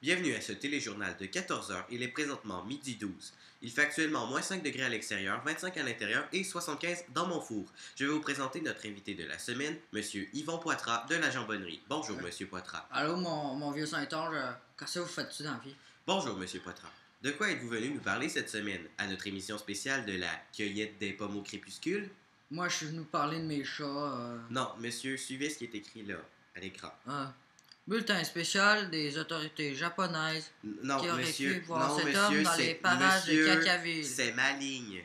Bienvenue à ce téléjournal de 14 heures. Il est présentement midi 12. Il fait actuellement moins 5 degrés à l'extérieur, 25 à l'intérieur et 75 dans mon four. Je vais vous présenter notre invité de la semaine, Monsieur Yvon Poitras de la Jambonnerie. Bonjour, Monsieur Poitras. Allô, mon vieux Saint-Onge, qu'est-ce que vous faites-tu dans la vie? Bonjour, Monsieur Poitras. De quoi êtes-vous venu nous parler cette semaine à notre émission spéciale de la cueillette des pommes au crépuscule? Moi, je suis venu parler de mes chats. Non, monsieur, suivez ce qui est écrit là, à l'écran. Bulletin spécial des autorités japonaises Non, qui auraient monsieur, cru voir non, cet monsieur, homme dans les parages de Cacaville. C'est ma ligne.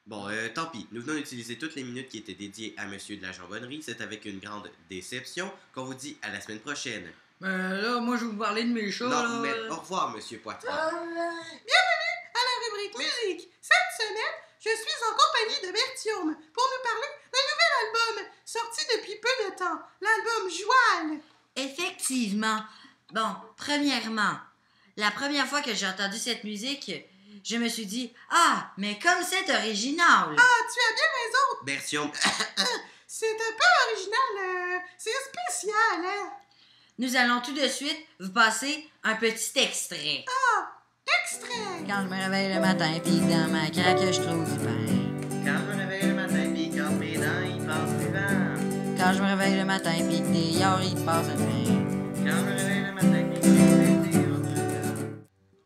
Bon, tant pis. Nous venons d'utiliser toutes les minutes qui étaient dédiées à monsieur de la Jambonnerie. C'est avec une grande déception qu'on vous dit à la semaine prochaine. Mais là, moi, je vais vous parler de mes chats. Non, là. mais au revoir, monsieur Poitras. Bienvenue à la rubrique musique. Cette semaine, je suis en compagnie de Bertium pour nous parler d'un nouvel album sorti depuis peu de temps, l'album Joual. Effectivement. Bon, premièrement, la première fois que j'ai entendu cette musique, je me suis dit « Ah, mais comme c'est original! » Ah, tu as bien raison. Bertium, C'est un peu original. C'est spécial, hein? Nous allons tout de suite vous passer un petit extrait. Extrait. Quand je me réveille le matin, pis dans ma craque, je trouve du pain. quand je me réveille le matin, pis quand mes dents, ils passent du vent. Quand je me réveille le matin, pis que des yards, ils passent un train. Quand je me réveille le matin, pis que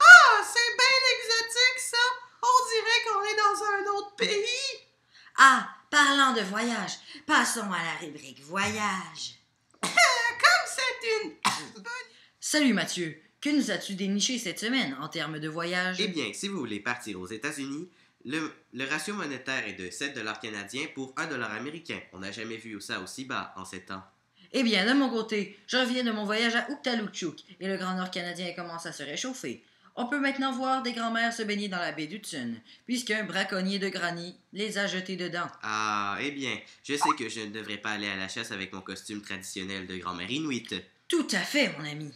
Ah, c'est bien exotique, ça. On dirait qu'on est dans un autre pays. Ah, parlant de voyage, passons à la rubrique voyage. Comme c'est une bonne... Salut Mathieu, que nous as-tu déniché cette semaine en termes de voyage? Eh bien, si vous voulez partir aux États-Unis, le ratio monétaire est de 7 $ canadiens pour 1 $ américain. On n'a jamais vu ça aussi bas en 7 ans. Eh bien, de mon côté, je reviens de mon voyage à Uktalukchuk et le Grand Nord canadien commence à se réchauffer. On peut maintenant voir des grands-mères se baigner dans la baie d'Hudson, puisqu'un braconnier de granit les a jetés dedans. Ah, eh bien, je sais que je ne devrais pas aller à la chasse avec mon costume traditionnel de grand-mère inuite. Tout à fait, mon ami.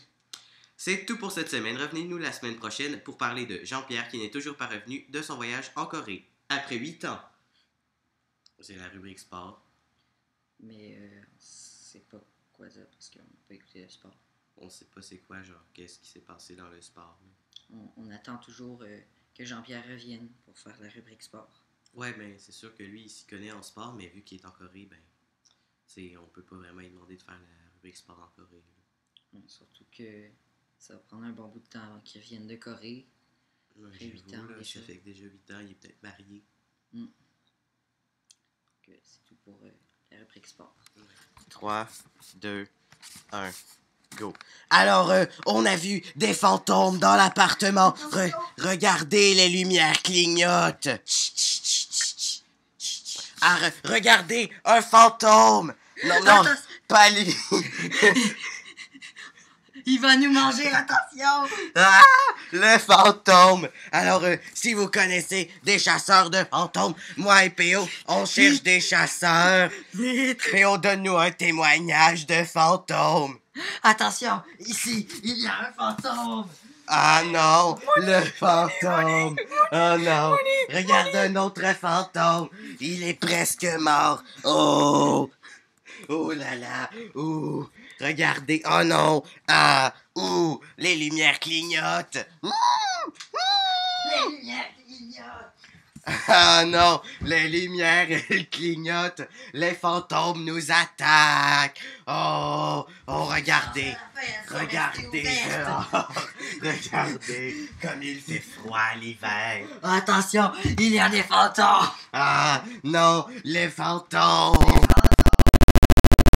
C'est tout pour cette semaine. Revenez-nous la semaine prochaine pour parler de Jean-Pierre qui n'est toujours pas revenu de son voyage en Corée, après 8 ans. C'est la rubrique sport. Mais on sait pas quoi dire parce qu'on n'a pas écouté le sport. On sait pas c'est quoi, genre, qu'est-ce qui s'est passé dans le sport. Là. On attend toujours que Jean-Pierre revienne pour faire la rubrique sport. Ouais, ben, c'est sûr que lui, il s'y connaît en sport, mais vu qu'il est en Corée, ben, on peut pas vraiment lui demander de faire la rubrique sport en Corée. Là. Surtout que ça va prendre un bon bout de temps avant qu'il revienne de Corée. Ouais, Après 8 ans, là, déjà. ça fait que déjà 8 ans, il est peut-être marié. Donc, c'est tout pour la rubrique sport. 3, 2, 1, go. Alors, on a vu des fantômes dans l'appartement. Regardez, les lumières clignotent. Ah, regardez, un fantôme. Non, Attention. pas lui. Il va nous manger, attention! Ah, le fantôme. Alors, si vous connaissez des chasseurs de fantômes, moi et P.O., on cherche des chasseurs. Vite! P.O., donne-nous un témoignage de fantôme. Attention, ici, il y a un fantôme! Ah non, le fantôme. Oh non, regarde un autre fantôme. Il est presque mort. Oh, oh là là, oh. Regardez, oh non, ah, ouh, les lumières clignotent. Les lumières clignotent! Ah non, les lumières, elles clignotent. Les fantômes nous attaquent. Oh, oh, regardez. Regardez dehors. Regardez comme il fait froid l'hiver. Attention, il y a des fantômes! Ah non, les fantômes.